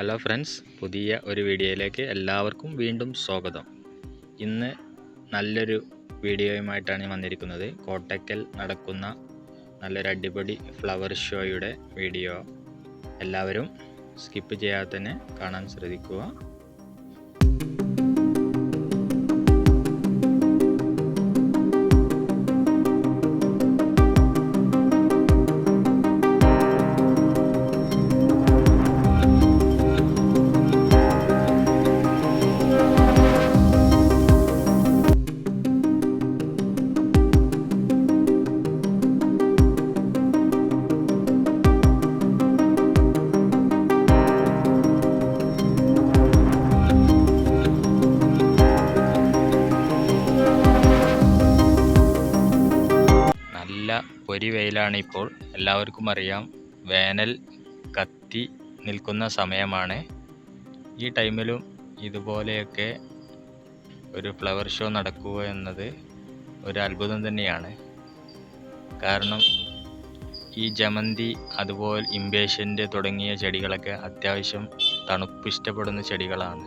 Hello friends, പുതിയ ഒരു വീഡിയോയിലേക്ക് എല്ലാവർക്കും വീണ്ടും സ്വാഗതം. ഇന്ന് നല്ലൊരു വീഡിയോയുമായിട്ടാണ് വന്നിരിക്കുന്നത്. കോട്ടക്കൽ നടക്കുന്ന നല്ലൊരു അടിപൊളി ഫ്ലവർ ഷോയുടെ വീഡിയോ. എല്ലാവരും സ്കിപ്പ് ചെയ്യാതെ തന്നെ കാണാൻ ശ്രദ്ധിക്കുക. നല്ല പൊരി വെയിലാണ് ഇപ്പോൾ. എല്ലാവർക്കും അറിയാം, വേനൽ കത്തി നിൽക്കുന്ന സമയമാണ്. ഈ ടൈമിലും ഇതുപോലെയൊക്കെ ഒരു ഫ്ലവർ ഷോ നടക്കുക എന്നത് ഒരു അത്ഭുതം തന്നെയാണ്. കാരണം ഈ ജമന്തി, അതുപോലെ ഇംപേഷ്യൻ്റ് തുടങ്ങിയ ചെടികളൊക്കെ അത്യാവശ്യം തണുപ്പ് ഇഷ്ടപ്പെടുന്ന ചെടികളാണ്.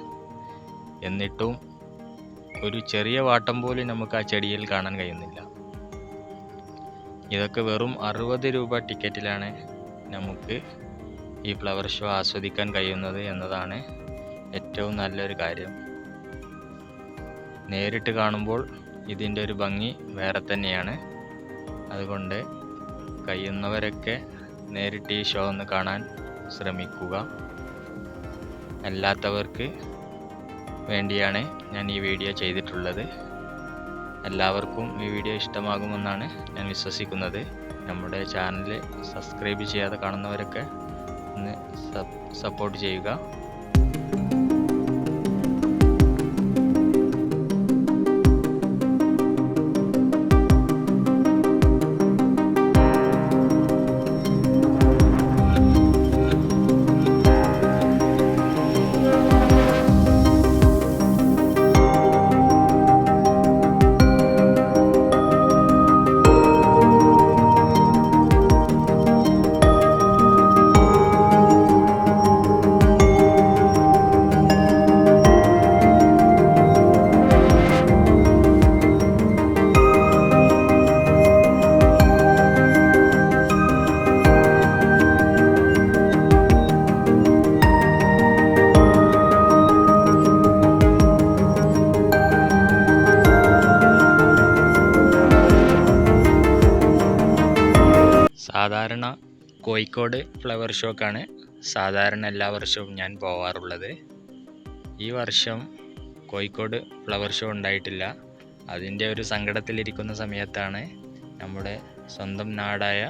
എന്നിട്ടും ഒരു ചെറിയ വാട്ടം പോലും നമുക്ക് ആ ചെടിയിൽ കാണാൻ കഴിയുന്നില്ല. ഇതൊക്കെ വെറും 60 രൂപ ടിക്കറ്റിലാണ് നമുക്ക് ഈ ഫ്ലവർ ഷോ ആസ്വദിക്കാൻ കഴിയുന്നത് എന്നതാണ് ഏറ്റവും നല്ലൊരു കാര്യം. നേരിട്ട് കാണുമ്പോൾ ഇതിൻ്റെ ഒരു ഭംഗി വേറെ തന്നെയാണ്. അതുകൊണ്ട് കഴിയുന്നവരൊക്കെ നേരിട്ട് ഈ ഷോ ഒന്ന് കാണാൻ ശ്രമിക്കുക. അല്ലാത്തവർക്ക് വേണ്ടിയാണ് ഞാൻ ഈ വീഡിയോ ചെയ്തിട്ടുള്ളത്. എല്ലാവർക്കും ഈ വീഡിയോ ഇഷ്ടമാകുമെന്നാണ് ഞാൻ വിശ്വസിക്കുന്നത്. നമ്മുടെ ചാനൽ സബ്സ്ക്രൈബ് ചെയ്യാതെ കാണുന്നവരൊക്കെ ഒന്ന് സപ്പോർട്ട് ചെയ്യുക. സാധാരണ കോഴിക്കോട് ഫ്ലവർ ഷോക്കാണ് സാധാരണ എല്ലാ വർഷവും ഞാൻ പോവാറുള്ളത്. ഈ വർഷം കോഴിക്കോട് ഫ്ലവർ ഷോ ഉണ്ടായിട്ടില്ല. അതിൻ്റെ ഒരു സങ്കടത്തിലിരിക്കുന്ന സമയത്താണ് നമ്മുടെ സ്വന്തം നാടായ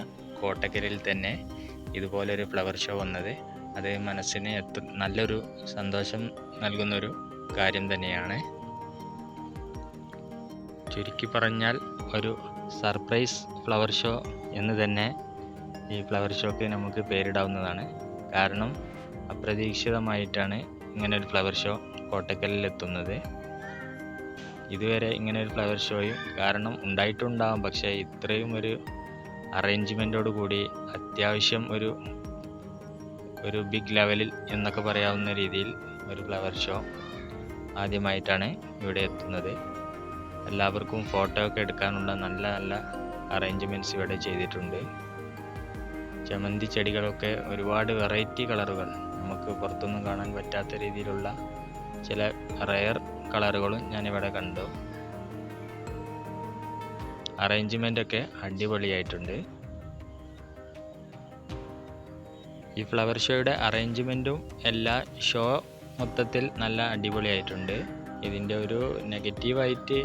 കോട്ടക്കലിൽ തന്നെ ഇതുപോലൊരു ഫ്ലവർ ഷോ വന്നത്. അത് മനസ്സിന് നല്ലൊരു സന്തോഷം നൽകുന്നൊരു കാര്യം തന്നെയാണ്. ചുരുക്കി പറഞ്ഞാൽ ഒരു സർപ്രൈസ് ഫ്ലവർ ഷോ എന്ന് തന്നെ ഈ ഫ്ലവർ ഷോക്ക് നമുക്ക് പേരിടാവുന്നതാണ്. കാരണം അപ്രതീക്ഷിതമായിട്ടാണ് ഇങ്ങനെ ഒരു ഫ്ലവർ ഷോ കോട്ടക്കലിൽ എത്തുന്നത്. ഇതുവരെ ഇങ്ങനെ ഒരു ഫ്ലവർ ഷോയും കാരണം ഉണ്ടായിട്ടുണ്ടാകും, പക്ഷേ ഇത്രയും ഒരു അറേഞ്ച്മെൻറ്റോട് കൂടി അത്യാവശ്യം ഒരു ബിഗ് ലെവലിൽ എന്നൊക്കെ പറയാവുന്ന രീതിയിൽ ഒരു ഫ്ലവർ ഷോ ആദ്യമായിട്ടാണ് ഇവിടെ എത്തുന്നത്. എല്ലാവർക്കും ഫോട്ടോ ഒക്കെ എടുക്കാനുള്ള നല്ല നല്ല അറേഞ്ച്മെൻറ്റ്സ് ഇവിടെ ചെയ്തിട്ടുണ്ട്. ജമന്തി ചെടികളൊക്കെ ഒരുപാട് വെറൈറ്റി കളറുകൾ, നമുക്ക് പുറത്തൊന്നും കാണാൻ പറ്റാത്ത രീതിയിലുള്ള ചില റെയർ കളറുകളും ഞാനിവിടെ കണ്ടു. അറേഞ്ച്മെൻ്റ് ഒക്കെ അടിപൊളിയായിട്ടുണ്ട്. ഈ ഫ്ലവർ ഷോയുടെ അറേഞ്ച്മെൻറ്റും എല്ലാ ഷോ മൊത്തത്തിൽ നല്ല അടിപൊളിയായിട്ടുണ്ട്. ഇതിൻ്റെ ഒരു നെഗറ്റീവായിട്ട്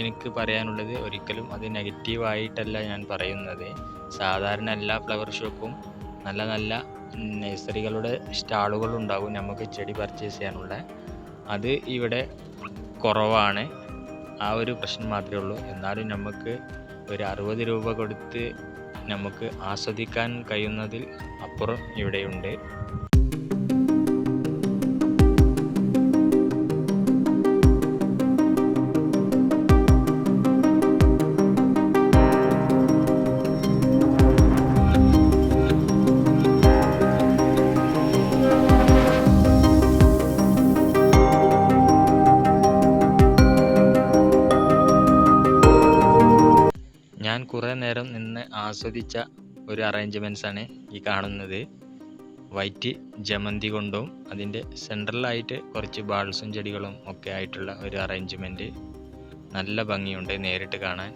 എനിക്ക് പറയാനുള്ളത്, ഒരിക്കലും അത് നെഗറ്റീവായിട്ടല്ല ഞാൻ പറയുന്നത്. സാധാരണ എല്ലാ ഫ്ലവർ ഷോക്കും നല്ല നല്ല നഴ്സറികളുടെ സ്റ്റാളുകളുണ്ടാകും നമുക്ക് ചെടി പർച്ചേസ് ചെയ്യാനുള്ള. അത് ഇവിടെ കുറവാണ്. ആ ഒരു പ്രശ്നം മാത്രമേ ഉള്ളൂ. എന്നാലും നമുക്ക് ഒരു 60 രൂപ കൊടുത്ത് നമുക്ക് ആസ്വദിക്കാൻ കഴിയുന്നതിൽ അപ്പുറം ഇവിടെയുണ്ട്. കുറേ നേരം നിന്ന് ആസ്വദിച്ച ഒരു അറേഞ്ച്മെൻറ്റ്സാണ് ഈ കാണുന്നത്. വൈറ്റ് ജമന്തി കൊണ്ടും അതിൻ്റെ സെൻട്രലായിട്ട് കുറച്ച് ബാൾസും ചെടികളും ഒക്കെ ആയിട്ടുള്ള ഒരു അറേഞ്ച്മെൻറ്റ്. നല്ല ഭംഗിയുണ്ട് നേരിട്ട് കാണാൻ.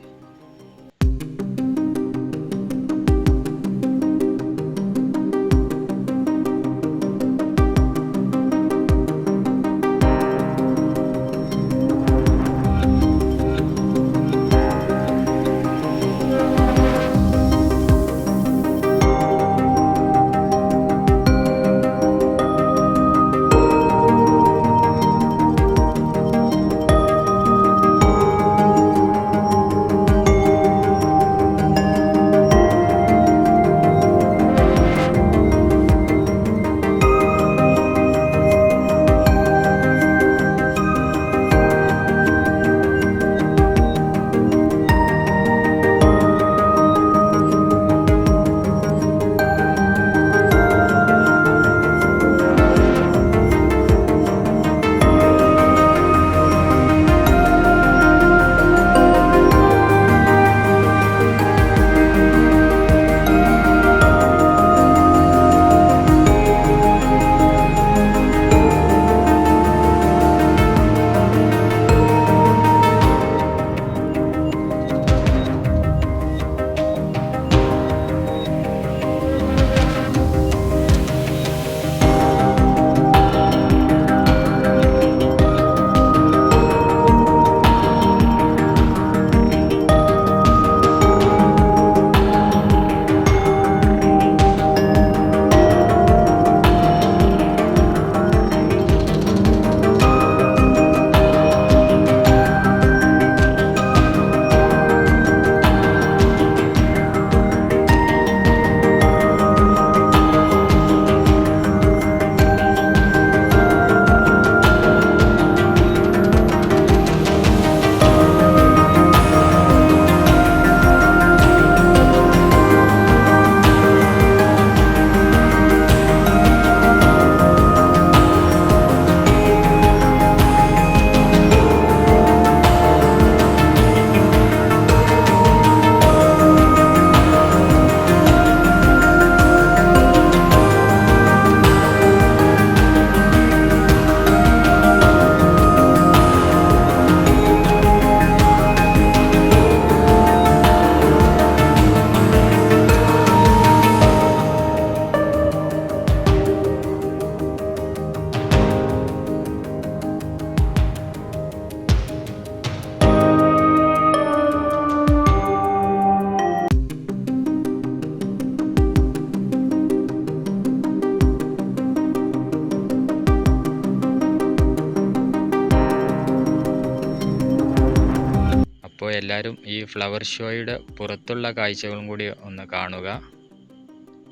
അപ്പോൾ എല്ലാവരും ഈ ഫ്ലവർ ഷോയുടെ പുറത്തുള്ള കാഴ്ചകളും കൂടി ഒന്ന് കാണുക.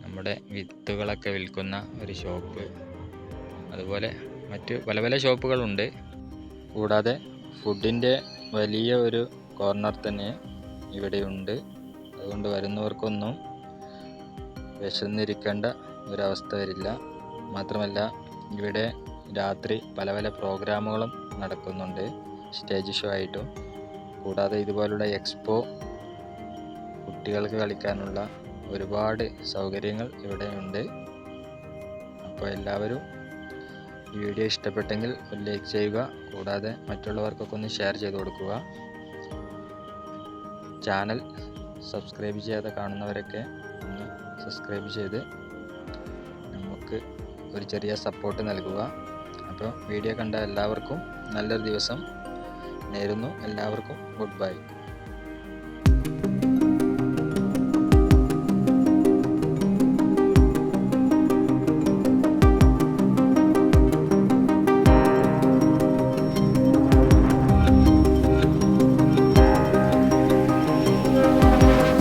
നമ്മുടെ വിത്തുകളൊക്കെ വിൽക്കുന്ന ഒരു ഷോപ്പ്, അതുപോലെ മറ്റ് പല പല ഷോപ്പുകളുണ്ട്. കൂടാതെ ഫുഡിൻ്റെ വലിയ ഒരു കോർണർ തന്നെ ഇവിടെയുണ്ട്. അതുകൊണ്ട് വരുന്നവർക്കൊന്നും വിശന്നിരിക്കേണ്ട ഒരവസ്ഥ വരില്ല. മാത്രമല്ല ഇവിടെ രാത്രി പല പല പ്രോഗ്രാമുകളും നടക്കുന്നുണ്ട്, സ്റ്റേജ് ഷോ ആയിട്ടും. കൂടാതെ ഇതുപോലുള്ള എക്സ്പോ, കുട്ടികൾക്ക് കളിക്കാനുള്ള ഒരുപാട് സൗകര്യങ്ങൾ ഇവിടെ ഉണ്ട്. അപ്പോൾ എല്ലാവരും ഈ വീഡിയോ ഇഷ്ടപ്പെട്ടെങ്കിൽ ഒരു ലൈക്ക് ചെയ്യുക. കൂടാതെ മറ്റുള്ളവർക്കൊക്കെ ഒന്ന് ഷെയർ ചെയ്ത് കൊടുക്കുക. ചാനൽ സബ്സ്ക്രൈബ് ചെയ്യാതെ കാണുന്നവരൊക്കെ ഒന്ന് സബ്സ്ക്രൈബ് ചെയ്ത് നമുക്ക് ഒരു ചെറിയ സപ്പോർട്ട് നൽകുക. അപ്പോൾ വീഡിയോ കണ്ട എല്ലാവർക്കും നല്ലൊരു ദിവസം നേരുന്നു. എല്ലാവർക്കും ഗുഡ് ബൈ.